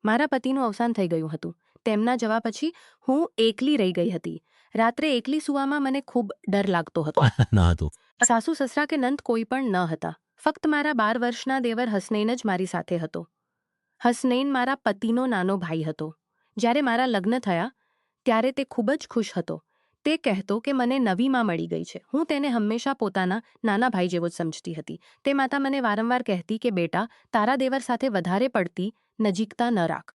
મારા પતિનું અવસાન થઈ ગયું હતું. તેમના જવા પછી હું એકલી રહી ગઈ હતી. રાત્રે એકલી સૂવામાં મને ખૂબ ડર લાગતો હતો. ન હતું. સાસુ સસરા કે નંદ કોઈ પણ ન હતા. ફક્ત મારા 12 વર્ષના દેવર હસનૈન જ મારી સાથે હતો. હસનૈન મારા પતિનો નાનો ભાઈ હતો. જ્યારે મારા લગ્ન થયા ત્યારે તે ખૂબ જ ખુશ હતો. તે કહેતો કે મને નવી માં મળી ગઈ છે. હું તેને હંમેશા પોતાના નાના ભાઈ જેવો જ સમજતી હતી. તે માતા મને વારંવાર કહેતી કે બેટા, તારા દેવર સાથે વધારે પડતી નજીકતા ન રાખ.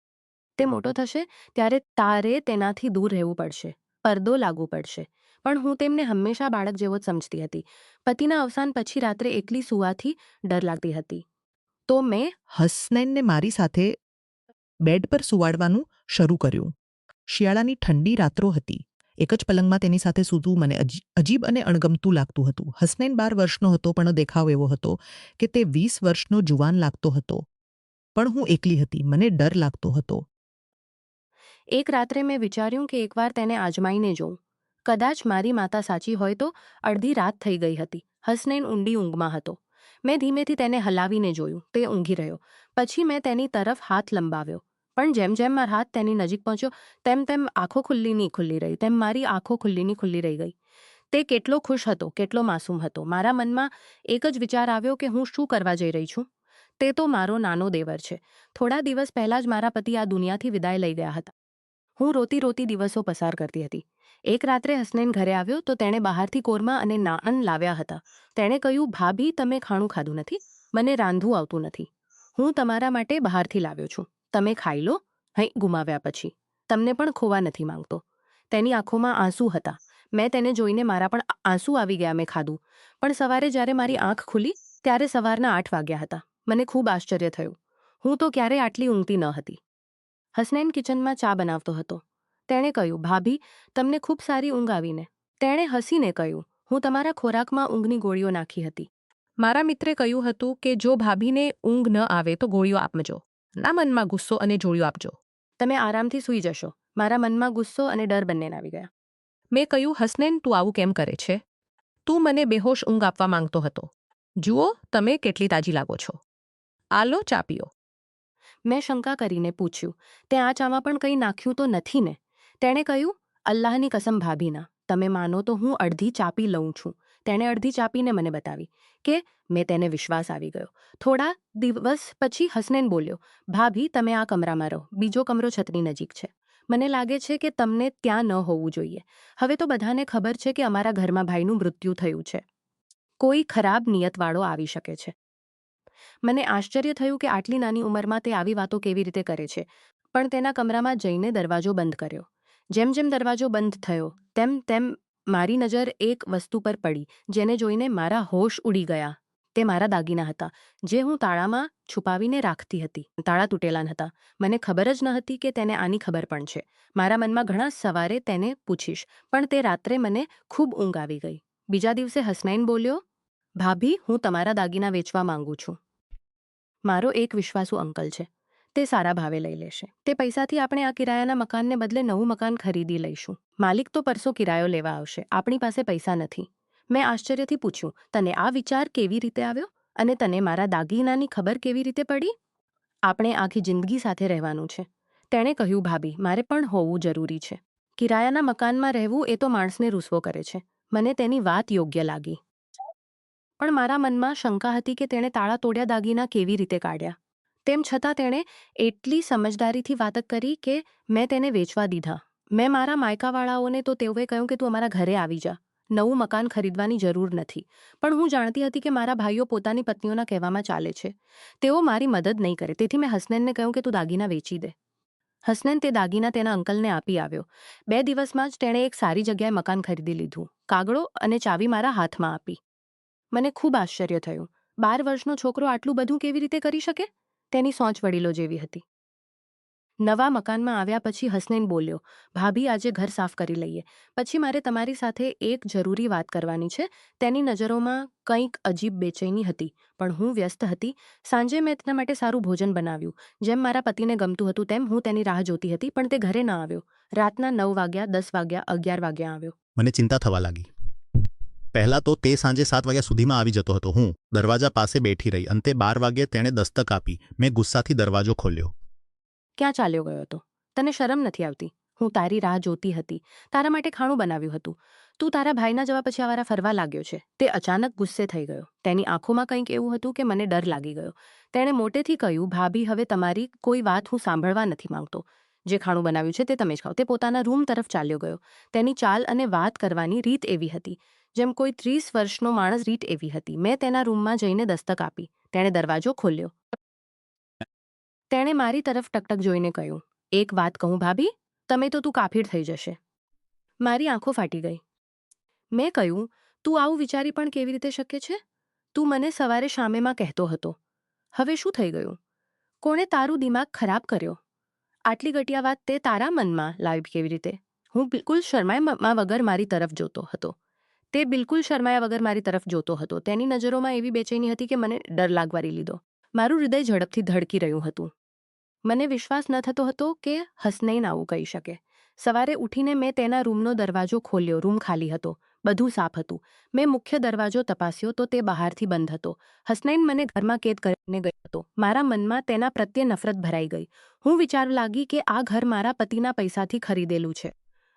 તે મોટો થશે ત્યારે તારે તેનાથી દૂર રહેવું પડશે, પડદો લાગવું પડશે. પણ હું તેમને હંમેશા બાળક જેવો જ સમજતી હતી. પતિના અવસાન પછી રાત્રે એકલી સૂવાથી ડર લાગતી હતી. તો મેં હસનૈનને મારી સાથે બેડ પર સુવાડવાનું શરૂ કર્યું. શિયાળાની ઠંડી રાત્રો હતી. એક જ પલંગમાં તેની સાથે સૂતું મને અજીબ અને અણગમતું લાગતું હતું. હસનૈન 12 વર્ષનો હતો, પણ દેખાવ એવો હતો કે તે 20 વર્ષનો જુવાન લાગતો હતો. પણ હું એકલી હતી. મને ડર લાગતો હતો. એક રાત્રે મેં વિચાર્યું કે એકવાર તેને આજમાઈને જોઉં. કદાચ મારી માતા સાચી હોય તો. અડધી રાત થઈ ગઈ હતી. હસનૈન ઊંડી ઊંઘમાં હતો. મેં ધીમેથી તેને હલાવીને જોયું. તે ઊંઘી રહ્યો. પછી મેં તેની તરફ હાથ લંબાવ્યો. પણ જેમ જેમ મારો હાથ તેની નજીક પહોંચ્યો તેમ તેમ આંખો ખુલ્લી રહી. તેમ મારી આંખો ખુલ્લી રહી ગઈ. તે કેટલો ખુશ હતો, કેટલો માસૂમ હતો. મારા મનમાં એક જ વિચાર આવ્યો કે હું શું કરવા જઈ રહી છું. તે તો મારો નાનો દેવર છે. થોડા દિવસ પહેલાં જ મારા પતિ આ દુનિયાથી વિદાય લઈ ગયા હતા. હું રોતી રોતી દિવસો પસાર કરતી હતી. એક રાત્રે હસનૈન ઘરે આવ્યો તો તેણે બહારથી કોરમા અને નાન લાવ્યા હતા. તેણે કહ્યું, ભાભી, તમે ખાણું ખાધું નથી? મને રાંધવું આવતું નથી. હું તમારા માટે બહારથી લાવ્યો છું. તમે ખાઈ લો. અહીં ગુમાવ્યા પછી તમને પણ ખોવા નથી માંગતો. તેની આંખોમાં આંસુ હતા. મેં તેને જોઈને મારા પણ આંસુ આવી ગયા. મેં ખાધું. પણ સવારે જ્યારે મારી આંખ ખુલી ત્યારે સવારના 8 વાગ્યા હતા. મને ખૂબ આશ્ચર્ય થયું. હું તો ક્યારેય આટલી ઊંઘતી ન હતી. હસનૈન કિચનમાં ચા બનાવતો હતો. તેણે કહ્યું, ભાભી, તમને ખૂબ સારી ઊંઘ આવીને. તેણે હસીને કહ્યું, હું તમારા ખોરાકમાં ઊંઘની ગોળીઓ નાખી હતી. મારા મિત્રે કહ્યું હતું કે જો ભાભીને ઊંઘ ન આવે તો ગોળીઓ આપજો. ના મનમાં ગુસ્સો અને જોળીઓ આપજો. તમે આરામથી સૂઈ જશો. મારા મનમાં ગુસ્સો અને ડર બંને આવી ગયા. મેં કહ્યું, હસનૈન, તું આવું કેમ કરે છે? તું મને બેહોશ ઊંઘ આપવા માંગતો હતો. જુઓ, તમે કેટલી તાજી લાગો છો. આ લો, ચા પીઓ. મેં શંકા કરીને પૂછ્યું, તે આ ચામાં પણ કંઈ નાખ્યું તો નથી ને? તેણે કહ્યું, અલ્લાહની કસમ ભાભીના, તમે માનો તો હું અડધી ચાપી લઉં છું. તેણે અડધી ચાપીને મને બતાવી કે મેં તેને વિશ્વાસ આવી ગયો. થોડા દિવસ પછી હસનૈન બોલ્યો, ભાભી, તમે આ કમરામાં રહો. બીજો કમરો છતની નજીક છે. મને લાગે છે કે તમને ત્યાં ન હોવું જોઈએ. હવે તો બધાને ખબર છે કે અમારા ઘરમાં ભાઈનું મૃત્યુ થયું છે. કોઈ ખરાબ નિયતવાળો આવી શકે છે. મને આશ્ચર્ય થયું કે આટલી નાની ઉંમરમાં તે આવી વાતો કેવી રીતે કરે છે. પણ તેના કમરામાં જઈને દરવાજો બંધ કર્યો. જેમ જેમ દરવાજો બંધ થયો તેમ તેમ મારી નજર એક વસ્તુ પર પડી જેને જોઈને મારા હોશ ઉડી ગયા. તે મારા દાગીના હતા, જે હું તાળામાં છુપાવીને રાખતી હતી. તાળા તૂટેલા હતા. મને ખબર જ ન હતી કે તેને આની ખબર પણ છે. મારા મનમાં ઘણા સવારે તેને પૂછીશ, પણ તે રાત્રે મને ખૂબ ઊંઘ આવી ગઈ. બીજા દિવસે હસનૈન બોલ્યો, ભાભી, હું તમારા દાગીના વેચવા માંગુ છું. મારો એક વિશ્વાસુ અંકલ છે. તે સારા ભાવે લઈ લેશે. તે પૈસાથી આપણે આ કિરાયાના મકાનને બદલે નવું મકાન ખરીદી લઈશું. માલિક તો પરસો કિરાયો લેવા આવશે. આપણી પાસે પૈસા નથી. મેં આશ્ચર્યથી પૂછ્યું, તને આ વિચાર કેવી રીતે આવ્યો? અને તને મારા દાગીનાની ખબર કેવી રીતે પડી? આપણે આખી જિંદગી સાથે રહેવાનું છે. તેણે કહ્યું, ભાભી, મારે પણ હોવું જરૂરી છે. કિરાયાના મકાનમાં રહેવું એ તો માણસને રૂસવો કરે છે. મને તેની વાત યોગ્ય લાગી. પણ મારા મનમાં શંકા હતી કે તેણે તાળા તોડ્યા દાગીના કેવી રીતે કાઢ્યા. તેમ છતાં તેણે એટલી સમજદારીથી વાત કરી કે મેં તેને વેચવા દીધા. મેં મારા માયકાવાળાઓને તો તેઓએ કહ્યું કે તું અમારા ઘરે આવી જા. નવું મકાન ખરીદવાની જરૂર નથી. પણ હું જાણતી હતી કે મારા ભાઈઓ પોતાની પત્નીઓના કહેવામાં ચાલે છે. તેઓ મારી મદદ નહીં કરે. તેથી મેં હસનૈનને કહ્યું કે તું દાગીના વેચી દે. હસનૈન તે દાગીના તેના અંકલને આપી આવ્યો. 2 દિવસમાં જ તેણે એક સારી જગ્યાએ મકાન ખરીદી લીધું. કાગળો અને ચાવી મારા હાથમાં આપી. મને ખૂબ આશ્ચર્ય થયું. 12 વર્ષનો છોકરો આટલું બધું કેવી રીતે કરી શકે? તેની સોચ વડીલો જેવી હતી. નવા મકાનમાં આવ્યા પછી હસનૈન બોલ્યો, ભાભી, આજે ઘર સાફ કરી લઈએ. પછી મારે તમારી સાથે એક જરૂરી વાત કરવાની છે. તેની નજરોમાં કંઈક અજીબ બેચેની હતી. પણ હું વ્યસ્ત હતી. સાંજે મેં તેના માટે સારું ભોજન બનાવ્યું. જેમ મારા પતિને ગમતું હતું તેમ હું તેની રાહ જોતી હતી, પણ તે ઘરે ન આવ્યો. રાતના 9 વાગ્યા, 10 વાગ્યા, 11 વાગ્યા આવ્યો. મને ચિંતા થવા લાગી. પહેલા તો તે સાંજે 7 વાગ્યા સુધીમાં આવી જતો હતો. હું દરવાજા પાસે બેઠી રહી. અંતે 12 વાગ્યે તેણે દસ્તક આપી. મેં ગુસ્સાથી દરવાજો ખોલ્યો. ક્યાં ચાલ્યો ગયો હતો? તને શરમ નથી આવતી? હું તારી રાહ જોતી હતી, તારા માટે ખાણું બનાવ્યું હતું. તું તારા ભાઈના જવા પછી આવારા ફરવા લાગ્યો છે. તે અચાનક ગુસ્સે થઈ ગયો. તેની આંખોમાં કંઈક એવું હતું કે મને ડર લાગી ગયો. તેણે મોટેથી કહ્યું, ભાભી, હવે તમારી કોઈ વાત હું સાંભળવા નથી માંગતો. જે ખાણું બનાવ્યું છે તે તમે જ ખાઓ. તે પોતાના રૂમ તરફ ચાલ્યો ગયો. તેની ચાલ અને વાત કરવાની રીત એવી હતી જેમ કોઈ 30 વર્ષનો માણસ. રીત એવી હતી. મેં તેના રૂમમાં જઈને દસ્તક આપી. તેણે દરવાજો ખોલ્યો. તેણે મારી તરફ ટકટક જોઈને કહ્યું, એક વાત કહું ભાભી, તમે તો તું કાફીર થઈ જશે. મારી આંખો ફાટી ગઈ. મેં કહ્યું, તું આવું વિચારી પણ કેવી રીતે શક્ય છે? તું મને સવારે શામેમાં કહેતો હતો. હવે શું થઈ ગયું? કોણે તારું દિમાગ ખરાબ કર્યો? આટલી ઘટિયા વાત તે તારા મનમાં લાવી કેવી રીતે? હું બિલકુલ શરમાયા વગર મારી તરફ જોતો હતો. તે બિલકુલ શરમાયા વગર મારી તરફ જોતો હતો. તેની નજરોમાં એવી બેચેની હતી કે મને ડર લાગવારી લીધો. મારું હૃદય ઝડપથી ધડકી રહ્યું હતું. મને વિશ્વાસ ન થતો હતો કે હસનૈન આવું કહી શકે. સવારે ઉઠીને મેં તેના રૂમનો દરવાજો ખોલ્યો. રૂમ ખાલી હતો. બધું સાફ હતું. મેં મુખ્ય દરવાજો તપાસ્યો તો તે બહારથી બંધ હતો. હસનૈન મને ઘરમાં કેદ કરીને ગયો હતો. મારા મનમાં તેના પ્રત્યે નફરત ભરાઈ ગઈ. હું વિચારવા લાગી કે આ ઘર મારા પતિના પૈસાથી ખરીદેલું છે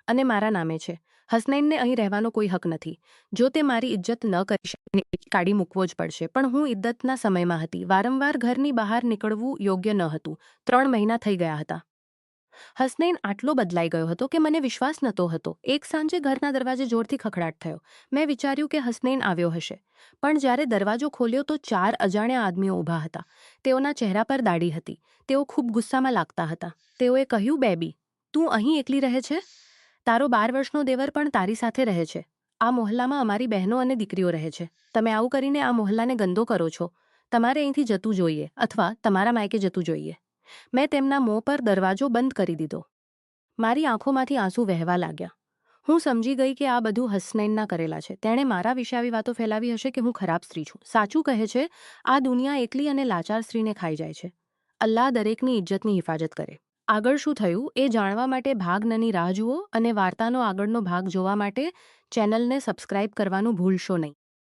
અને મારા નામે છે. હસનૈનને અહીં રહેવાનો કોઈ હક નથી. જો તે મારી ઇજ્જત ન કરી શકે, કાઢી મૂકવો જ પડશે. પણ હું ઇદ્દતના સમયમાં હતી. વારંવાર ઘરની બહાર નીકળવું યોગ્ય ન હતું. 3 મહિના થઈ ગયા હતા. હસનૈન આટલો બદલાઈ ગયો હતો કે મને વિશ્વાસ નહોતો હતો. એક સાંજે ઘરના દરવાજે જોરથી ખખડાટ થયો. મેં વિચાર્યું કે હસનૈન આવ્યો હશે. પણ જ્યારે દરવાજો ખોલ્યો તો 4 અજાણ્યા આદમીઓ ઊભા હતા. તેઓના ચહેરા પર દાઢી હતી. તેઓ ખૂબ ગુસ્સામાં લાગતા હતા. તેઓએ કહ્યું, બેબી, તું અહીં એકલી રહે છે? તારો 12 વર્ષનો દેવર પણ તારી સાથે રહે છે. આ મોહલ્લામાં અમારી બહેનો અને દીકરીઓ રહે છે. તમે આવું કરીને આ મોહલ્લાને ગંદો કરો છો. તમારે અહીંથી જતું જોઈએ અથવા તમારા માયકે જતું જોઈએ. મેં તેમના મોં પર દરવાજો બંધ કરી દીધો. મારી આંખોમાંથી આંસુ વહેવા લાગ્યા. હું સમજી ગઈ કે આ બધું હસનૈનના કરેલા છે. તેણે મારા વિશે આવી વાતો ફેલાવી હશે કે હું ખરાબ સ્ત્રી છું. સાચું કહે છે, આ દુનિયા એકલી અને લાચાર સ્ત્રીને ખાઈ જાય છે. અલ્લાહ દરેકની ઇજ્જતની હિફાજત કરે. આગળ શું થયું એ જાણવા માટે ભાગ 9 ની રાહ જુઓ અને વાર્તાનો આગળનો ભાગ જોવા માટે ચેનલને સબસ્ક્રાઇબ કરવાનું ભૂલશો નહીં.